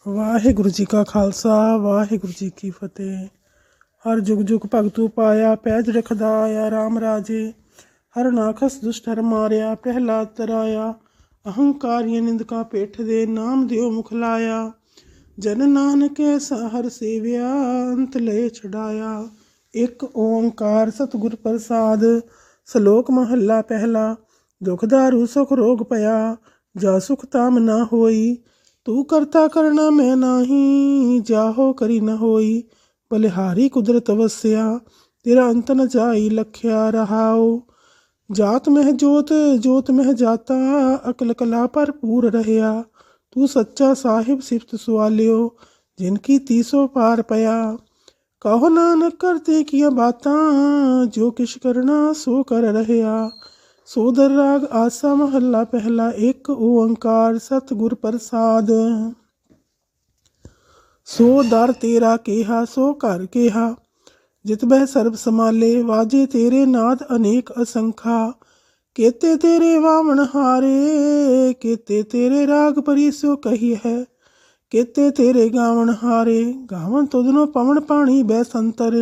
ਵਾਹਿਗੁਰੂ ਜੀ ਕਾ ਖਾਲਸਾ ਵਾਹਿਗੁਰੂ ਜੀ ਕੀ ਫਤਿਹ। ਹਰ ਜੁਗ ਜੁਗ ਭਗਤੂ ਪਾਇਆ, ਪੈਜ ਰਖਦਾ ਆਇਆ ਰਾਮ ਰਾਜੇ। ਹਰ ਨਾਖਸ ਦੁਸ਼ਟ ਹਰ ਮਾਰਿਆ, ਪ੍ਰਹਿਲਾਦ ਤਰਾਇਆ। ਅਹੰਕਾਰੀ ਨਿੰਦਕਾ ਪੇਠ ਦੇ, ਨਾਮ ਦਿਓ ਮੁਖ ਲਾਇਆ। ਜਨ ਨਾਨਕ ਐਸਾ ਹਰ ਸੇਵਿਆ, ਅੰਤ ਲਏ ਛਡਾਇਆ। ਇੱਕ ਓੰਕਾਰ ਸਤਿਗੁਰ ਪ੍ਰਸਾਦ। ਸ਼ਲੋਕ ਮਹੱਲਾ ਪਹਿਲਾ। ਦੁਖ ਦਾਰੂ ਸੁਖ ਰੋਗ ਪਿਆ, ਜਾ ਸੁਖ ਤਾਮ ਨਾ ਹੋਈ। ਤੂੰ ਕਰਤਾ ਕਰਨਾ ਮੈਂ ਨਾਹੀ, ਜਾਹੋ ਕਰੀ ਨ ਹੋਈ। ਬਲਿਹਾਰੀ ਕੁਦਰਤ ਵਸਿਆ, ਤੇਰਾ ਅੰਤ ਨ ਜਾਈ ਲਖਿਆ ਰਹਾਓ। ਜਾਤ ਮਹਿ ਜੋਤ ਜੋਤ ਮਹਿ ਜਾਤਾ, ਅਕਲ ਕਲਾ ਭਰਪੂਰ ਰਹਿਆ। ਤੂੰ ਸੱਚਾ ਸਾਹਿਬ ਸਿਫਤ ਸੁਆਲਿਓ, ਜਿਨ ਕੀ ਤੀਸੋ ਪਾਰ ਪਿਆ। ਕਹੋ ਨਾਨਕ ਕਰਤੇ ਕੀਆਂ ਬਾਤਾਂ, ਜੋ ਕਿਛ ਕਰਨਾ ਸੋ ਕਰ ਰਹਿਆ। ਸੋਦਰ ਰਾਗ ਆਸਾ ਮਹੱਲਾ ਪਹਿਲਾ। ਇੱਕ ਓੰਕਾਰ ਸਤਿਗੁਰ ਪ੍ਰਸਾਦ। ਸੋ ਦਰ ਤੇਰਾ ਕਿਹਾ ਸੋ ਘਰ ਕਿਹਾ, ਜਿਤ ਬਹਿ ਸਰਬ ਸਮਾਲੇ। ਵਾਜੇ ਤੇਰੇ ਨਾਦ ਅਨੇਕ ਅਸੰਖਾ, ਕੇਤੇ ਤੇਰੇ ਵਾਵਣ ਹਾਰੇ। ਕੇਤੇ ਤੇਰੇ ਰਾਗ ਪਰੀ ਸੋ ਕਹੀ ਹੈ, ਕੇਤੇ ਤੇਰੇ ਗਾਵਣ ਹਾਰੇ। ਗਾਵਨ ਤੁਧਨੋ ਪਵਨ ਪਾਣੀ ਬੈ ਸੰਤਰ,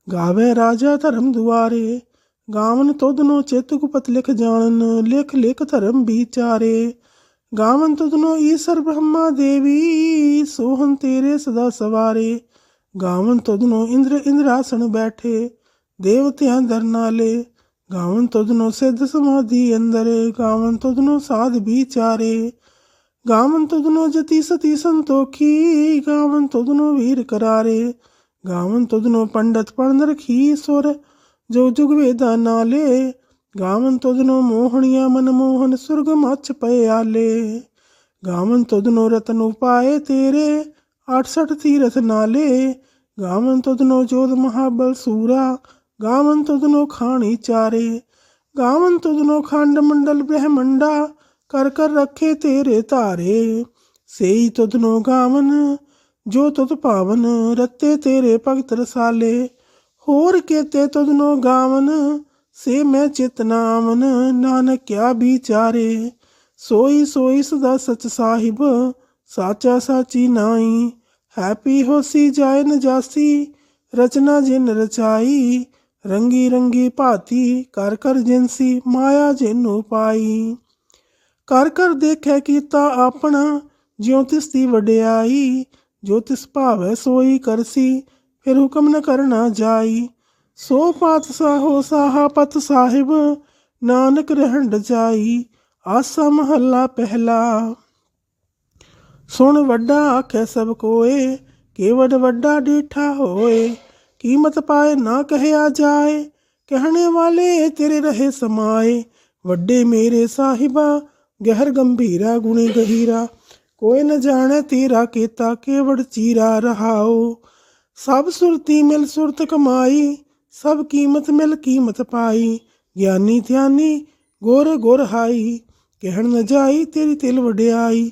ਗਾਵੇ ਰਾਜਾ ਧਰਮ ਦੁਆਰੇ। ਗਾਵਨ ਤੁਧਨੋ ਚਿਤ ਗੁਪਤ ਲਿਖ ਜਾਣਨ, ਲਿਖ ਲਿਖ ਧਰਮ ਵਿਚਾਰੇ। ਗਾਵਨ ਤੁਧਨੋ ਈਸਰ ਬ੍ਰਹਮਾ ਦੇਵੀ, ਸੋਹਨ ਤੇਰੇ ਸਦਾ ਸਵਾਰੇ। ਗਾਵਨ ਤੁਧਨੋ ਇੰਦਰ ਇੰਦਰਾਸਣ ਬੈਠੇ, ਦੇਵਤਿਆਂ ਦਰ ਨਾਲੇ। ਗਾਵਨ ਤੁਧਨੋ ਸਿੱਧ ਸਮਾਧੀ ਅੰਦਰ, ਗਾਵਨ ਤੁਧਨੋ ਸਾਧ ਵਿਚਾਰੇ। ਗਾਵਨ ਤੁਧਨੋ ਜਤੀ ਸਤੀ ਸੰਤੋਖੀ, ਗਾਵਨ ਤੁਧਨੋ ਵੀਰ ਕਰਾਰੇ। ਗਾਵਨ ਤੁਧਨੋ ਪੰਡਤ ਪੜਨ ਰਖੀ ਸੁਰ, ਜੋ ਜੁਗ ਵੇਦਾਂ ਨਾਲੇ। ਗਾਵਨ ਤੁਧਨੋ ਮੋਹਣੀਆਂ ਮਨਮੋਹਨ, ਸੁਰਗ ਮੱਛ ਪਏ ਆਲੇ। ਗਾਵਨ ਤੁਧਨੋ ਰਤਨ ਉਪਾਏ ਤੇਰੇ, 68 ਤੀਰਥ ਨਾਲੇ। ਗਾਵਨ ਤੁਧਨੋ ਜੋਧ ਮਹਾਬਲ ਸੂਰਾ, ਗਾਵਨ ਤੁਧਨੋ ਖਾਣੀ ਚਾਰੇ। ਗਾਵਨ ਤੁਧਨੋ ਖੰਡ ਮੰਡਲ ਬ੍ਰਹਮੰਡਾ, ਕਰ ਕਰ ਰੱਖੇ ਤੇਰੇ ਧਾਰੇ। ਸੇਈ ਤੁਧਨੋ ਗਾਵਨ ਜੋ ਤੁਧ ਭਾਵਨ, ਰਤੇ ਤੇਰੇ ਭਗਤ ਰਸਾਲੇ। ਹੋਰ ਕੇਤੇ ਤੁਧਨੋ ਗਾਵਨ, ਸੇ ਮੈਂ ਚਿਤ ਨਾਮਨ। ਨਾਨਕ ਕਿਆ ਵਿਚਾਰੇ, ਸੋਈ ਸੋਈ ਸਦਾ ਸਚ ਸਾਹਿਬ, ਸਾਚਾ ਸਾਚੀ ਨਾਈ। ਹੈਪੀ ਹੋਸੀ ਜਾਏ ਨਜਾਸੀ, ਰਚਨਾ ਜਿਨ ਰਚਾਈ। ਰੰਗੀ ਰੰਗੀ ਭਾਤੀ, ਕਰ ਕਰ ਜਿਨਸੀ, ਮਾਇਆ ਜਿਨੂ ਪਾਈ। ਕਰ ਕਰ ਦੇਖੈ ਕੀਤਾ ਆਪਣਾ, ਜਿਉ ਤਿਸ ਦੀ ਵਡਿਆਈ। ਜੋ ਤਿਸ ਭਾਵੈ ਸੋਈ ਕਰਸੀ, ਫਿਰ ਹੁਕਮ ਨ ਕਰਨਾ ਜਾਈ। ਸੋ ਪਾਤਸ਼ਾਹੋ ਸਾਹਾ ਪਤ ਸਾਹਿਬ, ਨਾਨਕ ਰਹਿਣ ਰਜਾਈ। ਆਸਾ ਮਹੱਲਾ ਪਹਿਲਾ। ਸੁਣ ਵੱਡਾ ਆਖੈ ਸਭ ਕੋਏ, ਕੇਵਡ ਵੱਡਾ ਡੀਠਾ ਹੋਏ। ਕੀਮਤ ਪਾਏ ਨਾ ਕਹਿਆ ਜਾਏ, ਕਹਿਣੇ ਵਾਲੇ ਤੇਰੇ ਰਹੇ ਸਮਾਏ। ਵੱਡੇ ਮੇਰੇ ਸਾਹਿਬਾ, ਗਹਿਰ ਗੰਭੀਰਾ ਗੁਣੀ ਗਹੀਰਾ। ਕੋਈ ਨ ਜਾਣੈ ਤੇਰਾ ਕੀਤਾ, ਕੇਵੜ ਚੀਰਾ ਰਹਾਓ। ਸਭ ਸੁਰਤੀ ਮਿਲ ਸੁਰਤ ਕਮਾਈ, ਸਭ ਕੀਮਤ ਮਿਲ ਕੀਮਤ ਪਾਈ। ਗਿਆਨੀ ਧਿਆਨੀ ਗੁਰ ਗੁਰ ਹਾਈ, ਕਹਿਣ ਨ ਜਾਈ ਤੇਰੀ ਤਿਲ ਵਡਿਆਈ।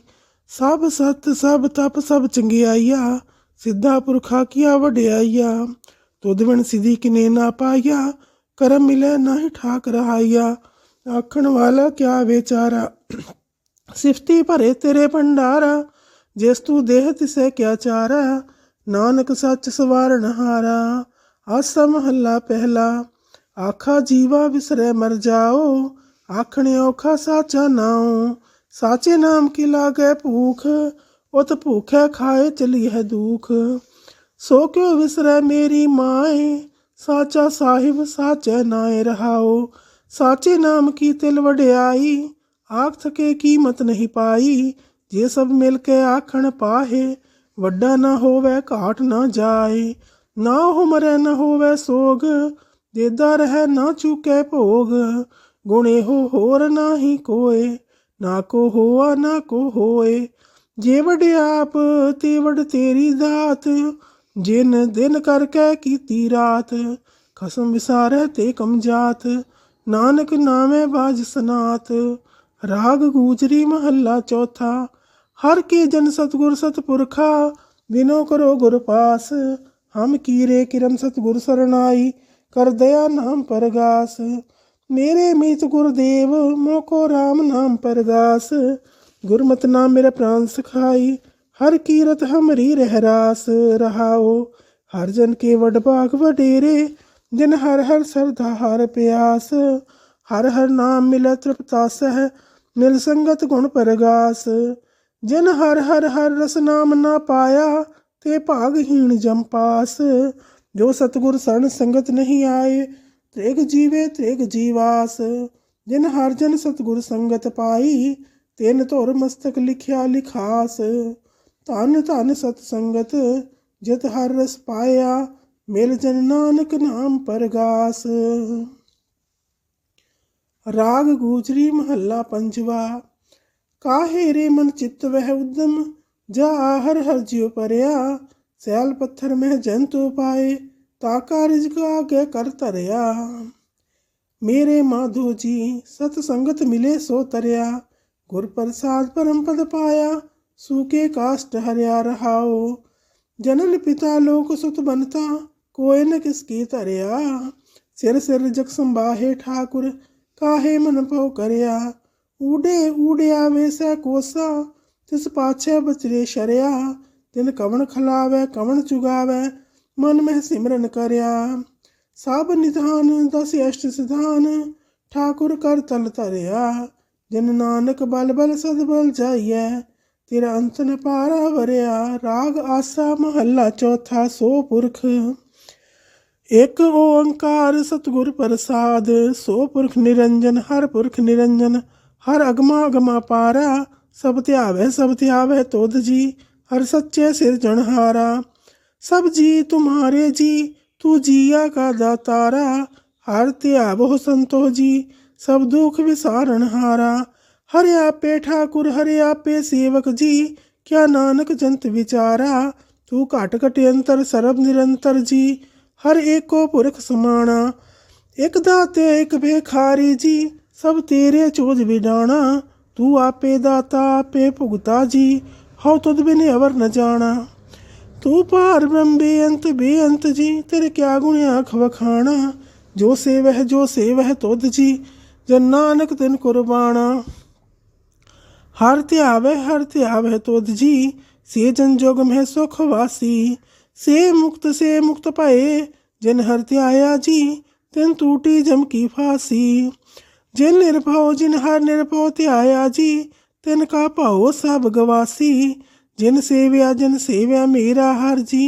ਸਭ ਸਤ ਸਭ ਤਪ ਸਭ ਚੰਗਿਆਈਆ, ਸਿੱਧਾ ਪੁਰਖਾ ਕੀਆ ਵਡਿਆਈਆ। ਤੁਧ ਬਿਨ ਸਿਧੀ ਕਿਨੇ ਨਾ ਪਾਈਆ, ਕਰਮ ਮਿਲੈ ਨਾਹੀ ਠਾਕ ਰਹਾਈਆ। ਆਖਣ ਵਾਲਾ ਕਿਆ ਵਿਚਾਰਾ, ਸਿਫਤੀ ਭਰੇ ਤੇਰੇ ਭੰਡਾਰਾ। ਜਿਸ ਤੂੰ ਦੇਹ ਤਿਸੈ ਕਿਆ ਚਾਰਾ, ਨਾਨਕ ਸੱਚ ਸਵਾਰਨ ਹਾਰਾ। ਆਸਾ ਮਹੱਲਾ ਪਹਿਲਾ। ਆਖਾ ਜੀਵਾ ਵਿਸਰੈ ਮਰ ਜਾਓ, ਆਖਣੇ ਔਖਾ ਸਾਚਾ ਨਾਉ। ਸਾਚੇ ਨਾਮ ਕੀ ਲਾਗੈ ਭੂਖ, ਉਤ ਭੂਖੈ ਖਾਏ ਚਲੀ ਹੈ ਦੁਖ। ਸੋ ਕਿਉ ਵਿਸਰੈ ਮੇਰੀ ਮਾਏ, ਸਾਚਾ ਸਾਹਿਬ ਸਾਚੈ ਨਾਏ ਰਹਾਓ। ਸਾਚੇ ਨਾਮ ਕੀ ਤਿਲ ਵਡਿਆਈ, ਆਖ ਥਕੇ ਕੀਮਤ ਨਹੀਂ ਪਾਈ। ਜੇ ਸਭ ਮਿਲ ਕੇ ਆਖਣ ਪਾਹੇ, ਵੱਡਾ ਨਾ ਹੋਵੇ ਘਾਟ ਨਾ ਜਾਏ। ਨਾ ਉਹ ਮਰੈ ਨਾ ਹੋਵੇ ਸੋਗ, ਦੇਦਾ ਰਹਿ ਨਾ ਚੁਕੈ ਭੋਗ। ਗੁਣ ਇਹੋ ਹੋਰ ਨਾਹੀ ਕੋਏ, ਨਾ ਕੋ ਹੋਆ ਨਾ ਕੋ ਹੋਏ। ਜੇ ਵਡਿਆਪ ਤੇ ਵਡ ਤੇਰੀ ਦਾਤ, ਜਿਨ ਦਿਨ ਕਰਕੇ ਕੀਤੀ ਰਾਤ। ਖਸਮ ਵਿਸਾਰੈ ਤੇ ਕਮਜਾਤ, ਨਾਨਕ ਨਾਮੈ ਬਾਜ ਸਨਾਤ। ਰਾਗ ਗੂਜਰੀ ਮਹੱਲਾ ਚੌਥਾ। ਹਰ ਕੇ ਜਨ ਸਤਿਗੁਰ ਸਤਪੁਰਖਾ, ਬਿਨੋ ਕਰੋ ਗੁਰ ਪਾਸ। ਹਮ ਕੀਰੇ ਕਿਰਮ ਸਤਿਗੁਰ ਸਰਨਾਈ, ਕਰ ਦਇਆ ਨਾਮ ਪਰਗਾਸ। ਮੇਰੇ ਮੀਤ ਗੁਰਦੇਵ, ਮੋਕੋ ਰਾਮ ਨਾਮ ਪਰਗਾਸ। ਗੁਰਮਤਿ ਨਾਮ ਮੇਰੇ ਪ੍ਰਾਨ ਸਿਖਾਈ, हर कीरत हमरी रहरास रहाओ। हर जन के वडभाग वडेरे, जिन हर हर श्रद्धा हर प्यास। हर हर नाम मिल तृप्ता सह, मिल संगत गुण परगास। जिन हर हर हर रस नाम ना पाया, ते भागहीन जम पास। जो सतगुर शरण संगत नहीं आए, त्रेग जीवे त्रेग जीवास। जिन हर जन सतगुर संगत पाई, तेन धुर मस्तक लिखिया लिखास। धन धन सतसंगत, जित हर रस पाया, मिल जन नानक नाम परगास। राग गुजरी महला पंजवा। काहे रे मन चित्त वह उद्दम, जा हर हर जियो परया। सैल पत्थर में जंतु पाए, ताका रिजक आगे कर तरया। मेरे माधो जी सतसंगत मिले सो तरया। गुर प्रसाद परम पद पाया, सूखे काष्ट हरिया रहाओ। जनन पिता लोक सुत बनता, कोय न किसकी तरया। सिर सिर जग संबाहे ठाकुर, काहे मन पौ करया। ऊडे ऊडिया वैसे कोसा, तिस पाछे बचरे शरिया। तिन कवन खलावे कवन चुगावे, मन में सिमरन करया। सब निधान दस अष्ट सिधान, ठाकुर कर तल तरया। जिन नानक बल बल सदबल जाइए, तेरा अंत न पारा वरया। राग आसा महला चौथा। सो पुरख एक ओंकार सतगुर प्रसाद। सो पुरख निरंजन हर पुरख निरंजन, हर अगमा अगमा पारा। सब त्यावै तोद जी, हर सच्चे सिरजनहारा। सब जी तुम्हारे जी, तू जिया का दातारा। हर त्यावो संतो जी, सब दुख विसारण हारा। हर आपे ठाकुर हर आपे सेवक जी, क्या नानक जंत विचारा। तू घट घट अंतर सर्ब निरंतर जी, हर एको पुरख समाना। एक दाते एक भिखारी जी, सब तेरे चोज विडाना। तू आपे दाता आपे भुगता जी, हौ तुद बिन अवर न जाना। तू पार ब्रह्म बेअंत जी, तेरे क्या गुण आख वखाना। जो सेवह तुद जी, जन नानक तिन कुर्बाना। हर त्यावै तुद जी, से जन जोग में सुख वासी। से मुक्त पाए, जिन हर त्याया जी, तिन टूटी जम की फांसी। जिन हर निर्भव त्याया जी, तिन का भाओ सब गवासी। जिन सेव्या मेरा हर जी,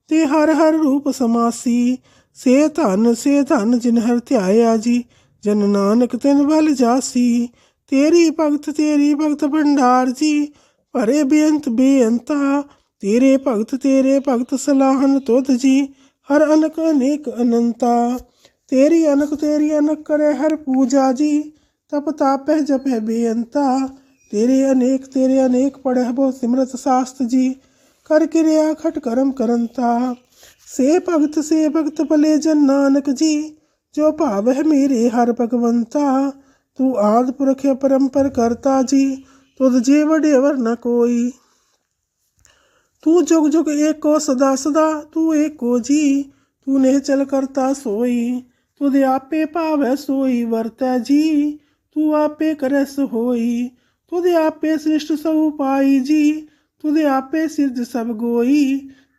ते हर हर रूप समासी। से धन जिन हर त्याया जी, जन नानक तिन बल जासी। तेरी भगत भंडार जी, भरे बेअंता। तेरे भगत सलाहन तुद जी, हर अनक अनेक अनंता। तेरी अनक करे हर पूजा जी, तप तापै जपै बेअंता। तेरे अनेक पढ़ह बहु सिमरत शास्त्र जी, कर क्रिया खट करम करंता। से भगत भले जन नानक जी, जो भावह मेरे हर भगवंता। तू आद पुरख परंपर करता जी, तुद जे वडे अवर न कोई। तू जुग जुग एको सदा सदा, तू एको जी, तू निश्चल करता सोई। तुद आपे भावै सोई वरतै जी, तू आपे करस होई। तुद आपे सृष्ट सब पाई जी, तुद आपे सिरज सब गोई।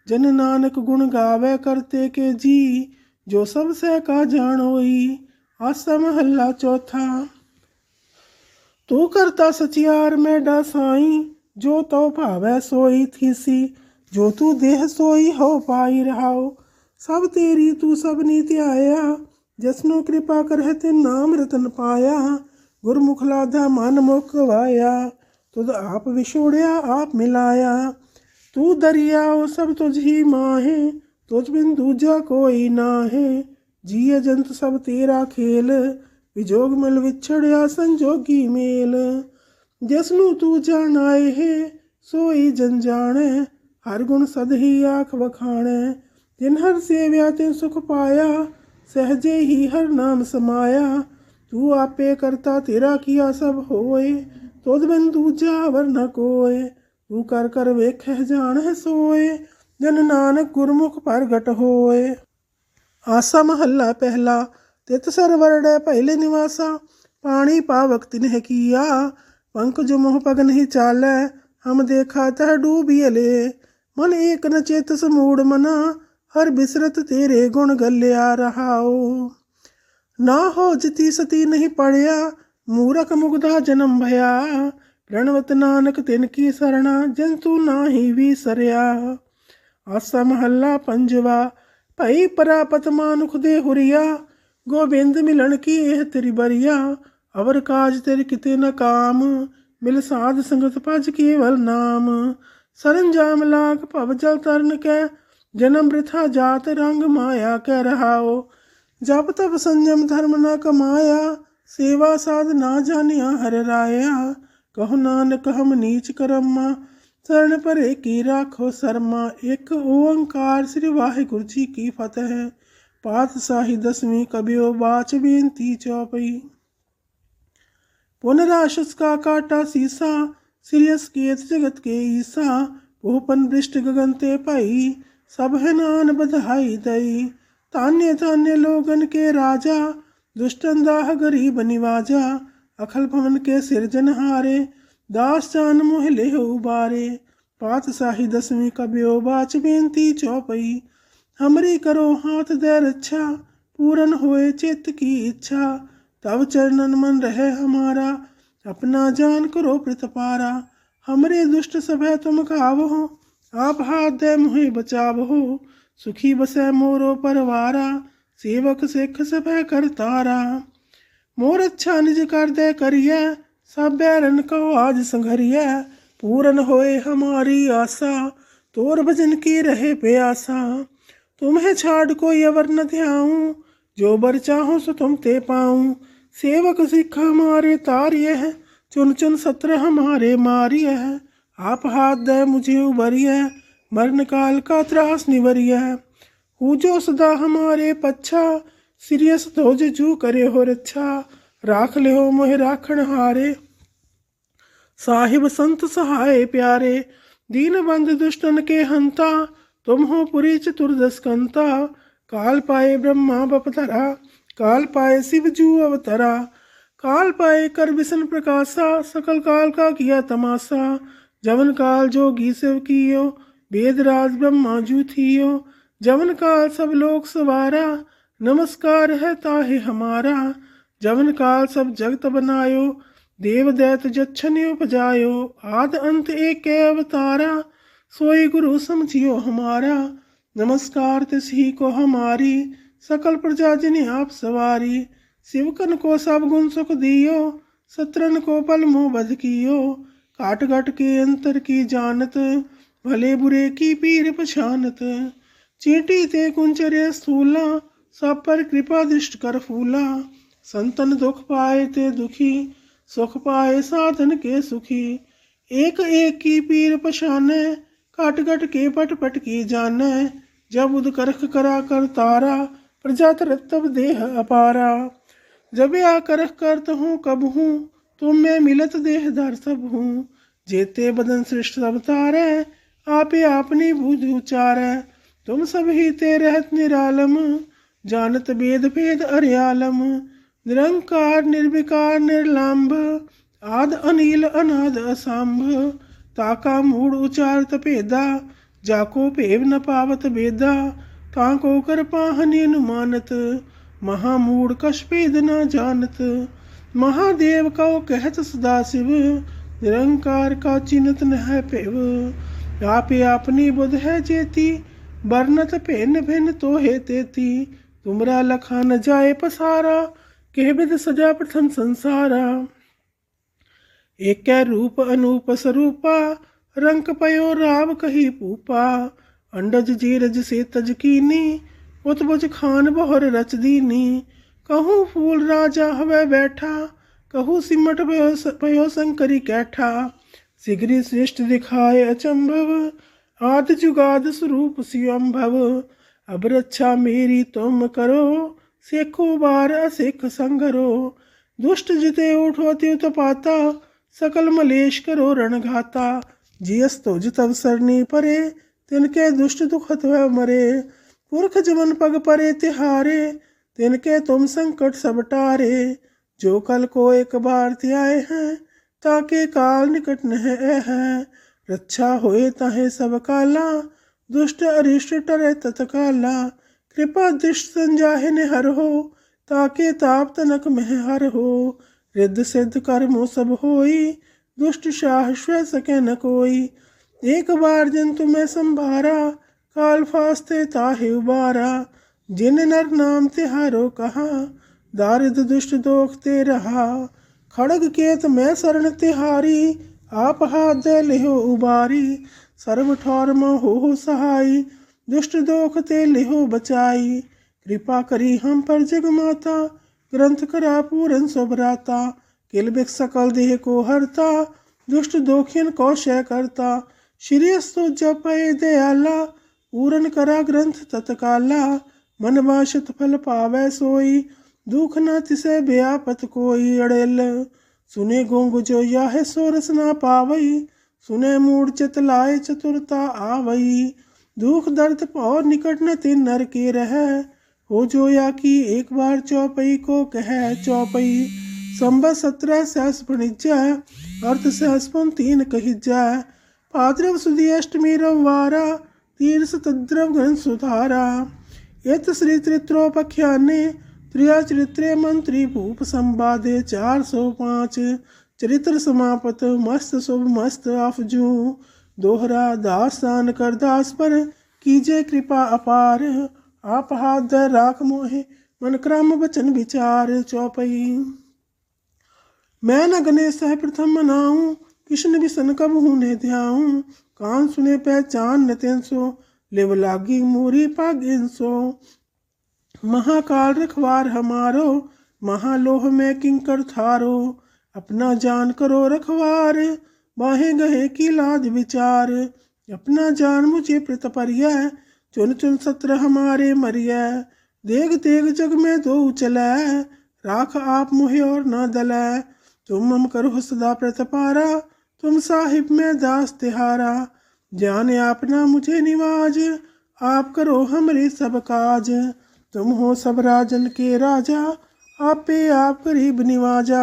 जन नानक गुण गावे करते के जी, जो सब सह का जानोई। आसा महला चौथा। तू करता सचियार मैडा साई, जो तो भावै सोई थीसी। जो तू देह सोई हो पाई रहाओ, सब तेरी तू सब नीति आया। जसनो कृपा करह तिन नाम रतन पाया। गुरमुख लाधा मन मुख वाया, तुद आप विछोड़िया आप मिलाया। तू दरियाओ सब तुझ ही माहे, तुझ बिन दूजा कोई नाहे। जिय जंत सब तेरा खेल, विजोग मिल विछड़िया संजोगी मेल। जसनु तू जानाए है, सोई जन जाने। हर गुण सद ही आख वखाणे। जिन हर सेव्या तिन सुख पाया, सहजे ही हर नाम समाया। तू आपे करता तेरा किया सब होए, तुद बिन दूजा अवर न कोय। तू कर कर वेखह जान सोए, जन नानक गुरमुख प्रगट होए। आसा महला पहला। तित सरवरड़ै पहले निवासा, पानी पावक तिन्ह किया। पंख जो मोह पग नहीं चालै, हम देखा तह डूबियले। मन एक न चेतस मूड मना, हर बिसरत तेरे गुण गल्या रहाओ। ना हो जिति सती नहीं पड़या, मूरख मुग्धा जन्म भया। रणवत नानक तिनकी सरणा, जंतु नाही विसरया। आसा महल्ला पंजवा। भई परापत मानुख दे हुरिया, गोबिंद मिलन की एह तेरी बरिया। अवर काज तेरे किते न काम, मिल साध संगत भज केवल नाम। सरंजाम लाख भव जल तरन कै, जन्म वृथा जात रंग माया कह रहाओ। जब तब संयम धर्म न कमाया, सेवा साध ना जानिया हर राया। कहो नानक हम नीच करम्मा, शरण परे की राखो शर्मा। एक ओंकार श्री वाहिगुरु जी की फतेह। पातशाही 10वीं कबियो बाच बेनती चौपई। पुनराशस का काटा सीसा, श्रीयस केत जगत के ईसा। भूपन वृष्ट गगन ते पाई, सब है नान बधाई दई। तान्य तान्य लोगन के राजा, दुष्टन दाह गरीब निवाजा। अखल भवन के सिरजनहारे, दास जान मोह ले उबारे। पातशाही 10वीं कबियो बाच बेनती चौपई। हमरी करो हाथ दे रक्षा, पूरन होए चित्त की इच्छा। तब चरणन मन रहे हमारा, अपना जान करो प्रतिपारा। हमरे दुष्ट सभय तुम खावहो, आप हाथ दे मुहे बचावहो। सुखी बसै मोरो परवारा, सेवक सिख सभय करतारा। मोर अच्छा निज कर दे करिए, सब बैरन कहो आज संघरिए। पूरन होए हमारी आशा, तोर भजन की रहे प्यासा। तुम्हें छाड़ कोई अवर न ध्याऊं, जो बर चाहो सो तुम ते पाऊं। सेवक सिख हमारे तारिय है, चुन चुन सत्र हमारे मारिय है। आप हाथ दे मुझे उबरिय, मरण काल का त्रास निवरिय। जो सदा हमारे पच्छा, सिरियस धोज जू करे हो रक्षा। राख ले हो मोह राखण हारे, साहिब संत सहाय प्यारे। दीन बंद दुष्टन के हंता, तुम हो पुरी चतुर्दश कंता। काल पाए ब्रह्मा बपधरा, काल पाए शिव जू अवतरा। काल पाए कर विष्णु प्रकाशा, सकल काल का किया तमाशा। जवन काल जोगी शिव कियो, वेद राज ब्रह्मा जू थियो। जवन काल सब लोक सवारा, नमस्कार है ताहे हमारा। जवन काल सब जगत बनायो, देव दैत जच्छन उपजायो। आद अंत एक अवतारा, सोई गुरु समझियो हमारा। नमस्कार तिसही को हमारी, सकल प्रजा जिन्हें आप सवारी। शिवकन को सब गुण सुख दियो, सत्रन को पल मुँह बध कियो। काट घट के अंतर की जानत, भले बुरे की पीर पछानत। चींटी ते कुंचर्य स्थूला, सब पर कृपा दृष्ट कर फूला। संतन दुख पाए ते दुखी, सुख पाए साधन के सुखी। एक एक की पीर पछाने, काट घट के पट पट की जाने। जब उद करख करा कर तारा, प्रजा तरत तब देह अपारा। जब या करख करत हूँ कब हूँ, तुम में मिलत देह धर सब हूँ। जेते बदन सृष्ट सब तारे, आपे आपनी भुज उचारे। तुम सब ही ते रहत निरालम, जानत वेद भेद अर्यालम। निरंकार निर्विकार निर्लाम्भ, आद अनिल अनाद असंभ। ताका मूड उचारत भेदा, जाको भेव न पावत वेदा। ताको कर पाहनि अनुमानत, महामूड कछ भेद न जानत। महादेव कहो कहत सदाशिव, निरंकार का चिन्हत न है पेव। आपे अपनी बुध है जेती, बरनत भिन्न भिन्न तो हे तेती। तुमरा लखा न जाए पसारा, कह विद सजा प्रथम संसारा। एक रूप अनूप स्वरूपा, रंक पयो राव कही पूपा। अंडज जीरज से तज कीनी, उत्बुज खान बहुर रच दीनी। कहूँ फूल राजा हवै बैठा, कहूँ सिमट पयो शंकरी कैठा। सिगरी श्रेष्ठ दिखाए अचंभव, आदि जुगाद स्वरूप स्वयंभव। अब रक्षा मेरी तुम करो, सेखो बार असिख संगरो। दुष्ट जिते उठो त्युत पाता, सकल मलेश करो रणघाता। जियस तो जितव सरनी परे, तिनके दुष्ट दुखत वह मरे। पुरख जमन पग परे तिहारे, तिनके तुम संकट सब टारे। जो कल को एक बार त्याए हैं, ताके काल निकट न है। रक्षा होए ताहे सब काला, दुष्ट अरिष्ट टरे तत्काला। कृपा दृष्ट संजाहे ने हर हो, ताके ताप तनक मह हर हो। रिद्ध सिद्ध कर्मो सब होई, दुष्ट शाह स्व सके न कोई। एक बार जंतु में संभारा, काल फास्ते ताहे उबारा। जिन नर नाम तिहारो कहा, दारिद्र दुष्ट दोख ते रहा। खड़ग केत मैं शरण तिहारी, आप हाथ दे लिहो उबारी। सर्व ठौर हो सहाय, दुष्ट दोख ते लिहो बचाई। कृपा करी हम पर जग माता, ग्रंथ करा पूरन सुभराता। किल बिक सकल देह को हरता, दुष्ट दोखियन को शय करता। श्रेयस्तु जपय दयाला, पूरन करा ग्रंथ तत्काला। मन वांछित फल पावै सोई, दुख न तिसै व्यापत कोई। अड़ेल सुने गोंग जो याह सोरस ना पावई, सुने मूड चित लाए चतुरता आवई। दुख दर्द और निकट न तिन नर के रह, हो जो या की एक बार चौपई को कह। चौपई संबत 17 सहस फणिज्जा, अर्थ सहसपन 3 कहिज्जा। भाद्रव सुदी अष्टमी रविवारा, तीर्थ तद्रव घन सुधारा। यत श्री त्रित्रोपख्याने, त्रिया चरित्रे मंत्री भूप संवादे। 405 चरित्र समापत, मस्त शुभ मस्त अफजू। दोहरा दासान कर दास पर, कीजे कृपा अपार। आप हाथ दे राख मोहे, मन क्रम वचन विचार। चौपई मैं न गणेश है प्रथम मनाऊं, कृष्ण विसन कब हूने ध्याऊं। कान सुने पहचान न तेंसो, लेव लागी मूरी पागिनसो। महाकाल रखवार हमारो, महालोह में किंकर थारो। अपना जान करो रखवार, बाहे गहे की लाज विचार। अपना जान मुझे प्रतपर्य, चुन चुन सत्र हमारे मरिय। देग तेग जग में दो चलै, राख आप मुहे और न दलै। तुम हम करो सदा प्रतपारा, तुम साहिब में दास तिहारा। जाने आपना मुझे निवाज, आप करो हमरे सब काज। तुम हो सब राजन के राजा, आपे आप गरीब निवाजा।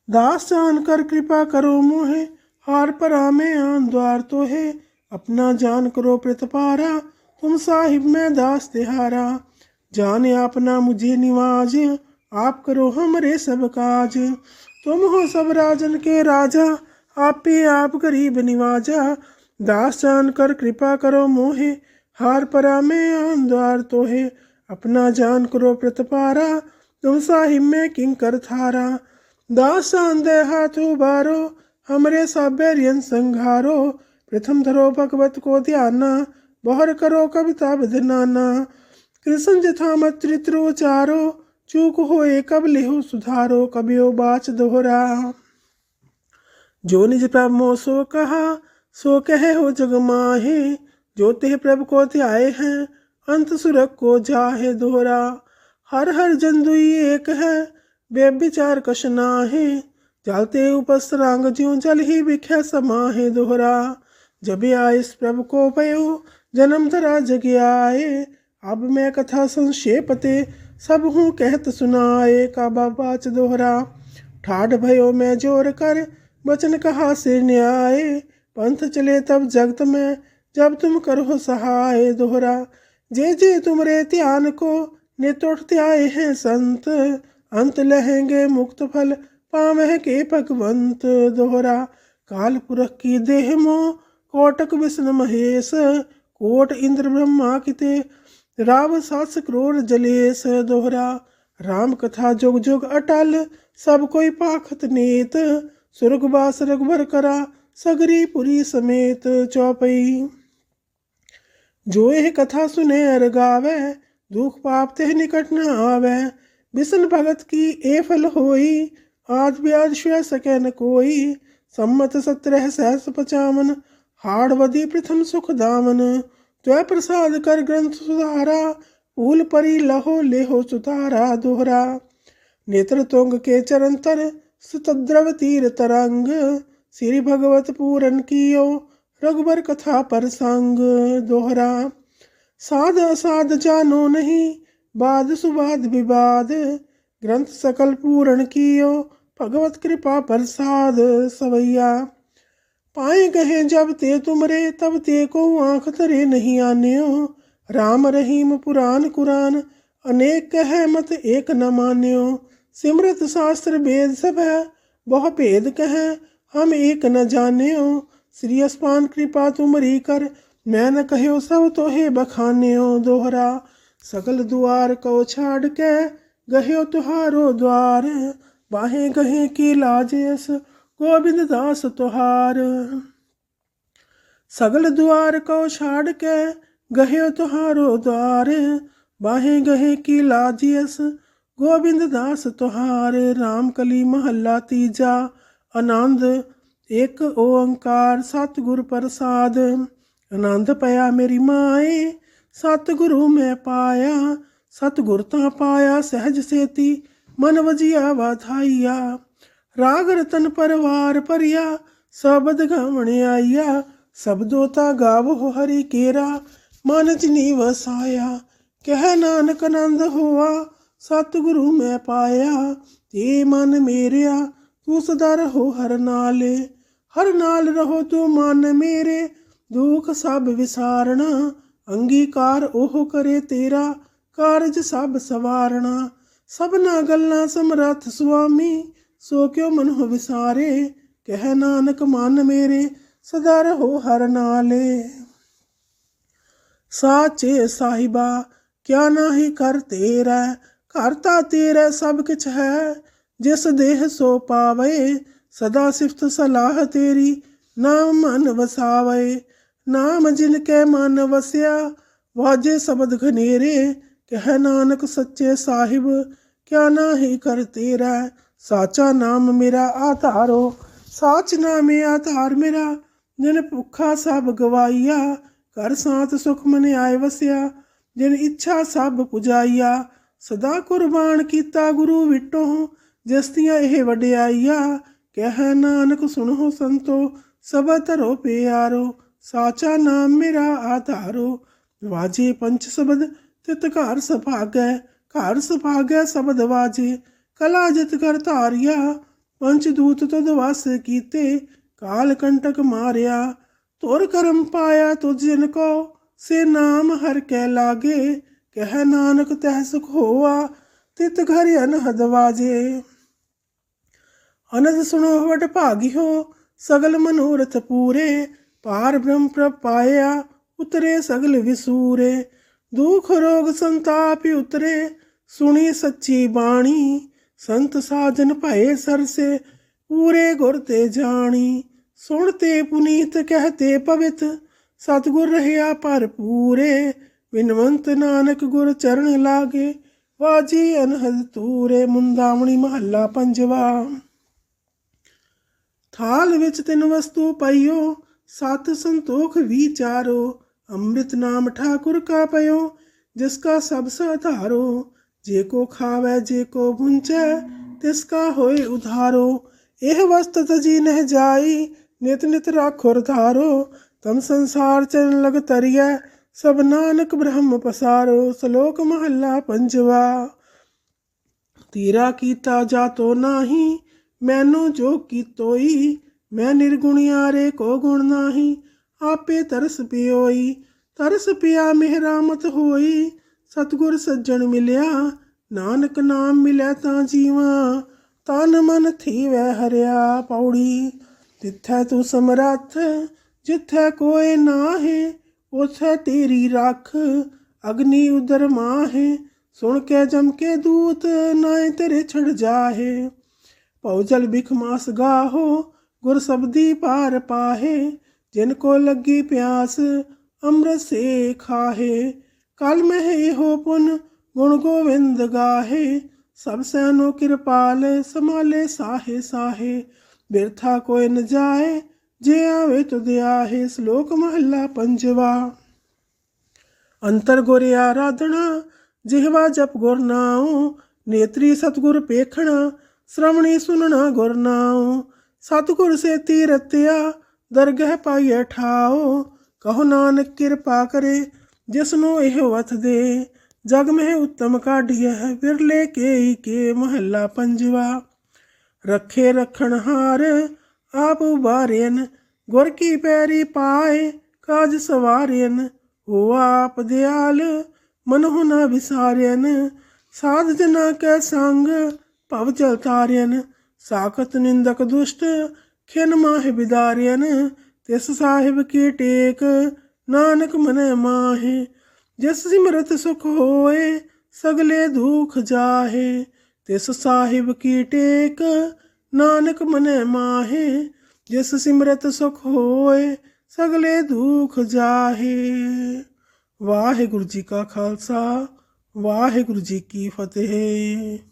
दास जान कर कृपा करो मोहे, हार परा में आन द्वार तो है। अपना जान करो प्रतपारा, तुम साहिब में दास तिहारा। जाने आपना मुझे निवाज, आप करो हमरे सब काज। तुम हो सब राजन के राजा, आपे आप गरीब निवाजा। दास जान कर कृपा करो मोहे, हार परा में आन द्वार तो है। अपना जान करो प्रतपारा, तुम साहिब में किंकर थारा। दास जान दे हाथ उबारो, हमरे साबेरियन संघारो। प्रथम धरो भगवत को ध्याना, बहर करो कविता विधनाना। कृष्ण जथा मत चरित्र उचारो, चूक होए कब लिहु सुधारो। कबियो बाच दोहरा जो निज प्रभु मोह सो कहा, सो कहे हो जग माहे। जो तेह प्रभु को ध्याए हैं, अंत सुरख को जाहे। दोहरा हर हर जन दुई एक है, व्यभिचार कछ नाहे। जालते उपसरांग ज्यों जल ही बिख्या समाहे। दोहरा जब आए इस प्रभु को भयो, जन्म धरा जग आए। अब मैं कथा संक्षेपते, सब हूँ कहत सुनाए। का बाच दोहरा ठाढ़ भयो मैं जोर कर, वचन कहा से न्याय। पंथ चले तब जगत में, जब तुम करो सहाय। दोहरा जे तुमरे ध्यान को, नितोड़ते आए हैं संत। अंत लहेंगे मुक्त फल, पावह के भगवंत। दोहरा काल पुरख की देह मोह, कोटक विष्णु महेश। कोट इंद्र ब्रह्मा किते, राव 7 करोड़ जलेश। दोहरा राम कथा जुग जुग अटल, सब कोई पाखत नीत। सुरगवास रघुबर करा, सगरी पुरी समेत। चौपई जो यह कथा सुने अर गावे, दुख पाप ते निकट न आवे। विष्णु भगत की ए फल होई, आज ब्याज श्व सके न कोई। सम्मत 17 सहस 55, हाड़वदी प्रथम सुख दामन। त्वय प्रसाद कर ग्रंथ सुधारा, फूल परी लहो लेहो सुतारा। दोहरा नेत्र तुंग के चरण तर, सुतद्रव तीर तरंग। श्री भगवत पूरन कियो, रघुबर कथा पर संग। दोहरा साध असाध जानो नहीं, बाद सुबाद विवाद। ग्रंथ सकल पूरण कियो, भगवत कृपा प्रसाद। सवैया पाए गहे जब ते तुमरे तब ते को आँख धरे नहीं आन्यो। राम रहीम पुराण कुरान अनेक कह मत एक न मान्यो। सिमरत शास्त्र वेद सब है बहु भेद कह हम एक न जान्यो। श्री अस्पान कृपा तुमरी कर मैं न कहो सब तोहे बखान्यो। दोहरा सकल दुआर को छाड़ के गह्यो तुहारो द्वार। बाहे गहे की लाजेस गोविंद दास तुहार। सगल द्वार को छाड़ के गह्यो तुहारो द्वार। बाहे गहे की लाजियस गोविंद दास तुहार। राम कली महला तीजा आनंद एक ओंकार सतगुर प्रसाद। आनंद पया मेरी माए सतगुरु मैं पाया। सतगुर ता पाया सहज सेती मन वजिया वाधाइया। राग रतन परवार परिया सबद गवण आइया। सबदो ता गावो हरि केरा मन जिनी वसाया। कह नानक आनंद होआ सतगुरु मैं पाया। ते मन मेरिया तू सदा रहो हर नाले। हर नाल रहो तू मन मेरे दुख सब विसारना। अंगीकार ओह करे तेरा कारज सब सवारना। सबना गल्ला समरथ स्वामी सो क्यों मन हो विसारे। कह नानक मन मेरे सदा रहो हर नाले। साचे साहिबा क्या नाही कर तेरा। करता तेरा सब किछ है जिस देह सो पावे। सदा सिफत सलाह तेरी नाम मन वसावे। नाम जिनके मन वस्या वाजे शब्द घनेरे। कह नानक सच्चे साहिब क्या नाही कर तेरा। साचा नाम मेरा आधारो साच नाम आधार मेरा। जिन भुखा सब गवाइया कर सांत सुख मन आए वसिया। जिन इच्छा सब पुजाइया सदा कुर्बान कीता गुरु विटो। जस्तियाँ यह वड्याइया कह नानक सुनो संतो सब धरो प्यारो। साचा नाम मेरा आधारो वाजे पंच शब्द तित घर सभागै। घर सभागै शब्द वाजे कला जित कर धारिया। पंचदूत तुद वास कीते काल कंटक मारिया। तुर करम पाया तुझ जिन को से नाम हर कै लागे। कह नानक तह सुख होआ तित घर अनहद वाजे। अनद सुनो वट भागियो सगल मनोरथ पूरे। पार ब्रह्म प्रभ पाया उतरे सगल विसूरे। दुख रोग संताप उतरे सुनी सच्ची बाणी। संत साजन भये सरसे पूरे गुर ते जानी। सुनते पुनीत कहते पवित सतगुर रहया पर पूरे। विनवंत नानक गुर चरण लागे वाजी अनहद तूरे। मुंदावणी महला पंजवा। थाल विच तिन वस्तु पाइयो सत संतोख विचारो। अमृत नाम ठाकुर का पयो जिसका सब साधारो। जे को खावे जे को भुंचे तिसका होए उधारो। एह वस्त तजी नह जाई नित नित राखुर धारो। तम संसार चरण लग तरिया सब नानक ब्रह्म पसारो। श्लोक महला पंजवा। तीरा कीता जातो नाही मैनू जो कीतोई। मैं निर्गुणियारे को गुण नाही आपे तरस पियोई। तरस पिया मेहरा मत होई सतगुर सज्जन मिलिया। नानक नाम मिलै तां जीवा तन मन थी वै हरिया। पौड़ी तिथै तू समरथ जिथै कोई नाहे उथै तेरी रख। अग्नि उदर माहे सुन के जम के दूत नाए तेरे छड़ जाहे। पौजल बिख मास गाहो गुर सबदी पार पाहे। जिनको लगी प्यास अमृत से खाहे। कल में हो पुन गुण गोविंद गाहे। सब सैनो कृपाल संभाले साहे साहे। बिरथा कोई न जाए जे आवे तुद आहे। श्लोक महला पंजवा। अंतर गुर आराधना जिहवा जप गुर नाऊ। नेत्री सतगुर पेखना श्रवणी सुनना गुर नाऊ। सतगुर से तीरत्या दरगह पाइय ठाओ। कहो नानक कृपा करे जिसनो एह वथ दे। जग में उत्तम काढ़िय बिरले के महला पंजवा। रखे रखन हार आप उबारेन गुर की पैरी पाए काज सवार्यन, हो आप दयाल मनहु न विसार्यन। साध जना कै संग भव जल तार्यन, साखत निंदक दुष्ट खिन माहे बिदार्यन। तिस साहिब की टेक नानक मनै माहे, जिस सिमरत सुख होए सगले दुख जाहे। तिस साहिब की टेक नानक मनै माहे, जिस सिमरत सुख होए सगले दुख जाहे। वाहिगुरु जी का खालसा, वाहिगुरु जी की फतेह।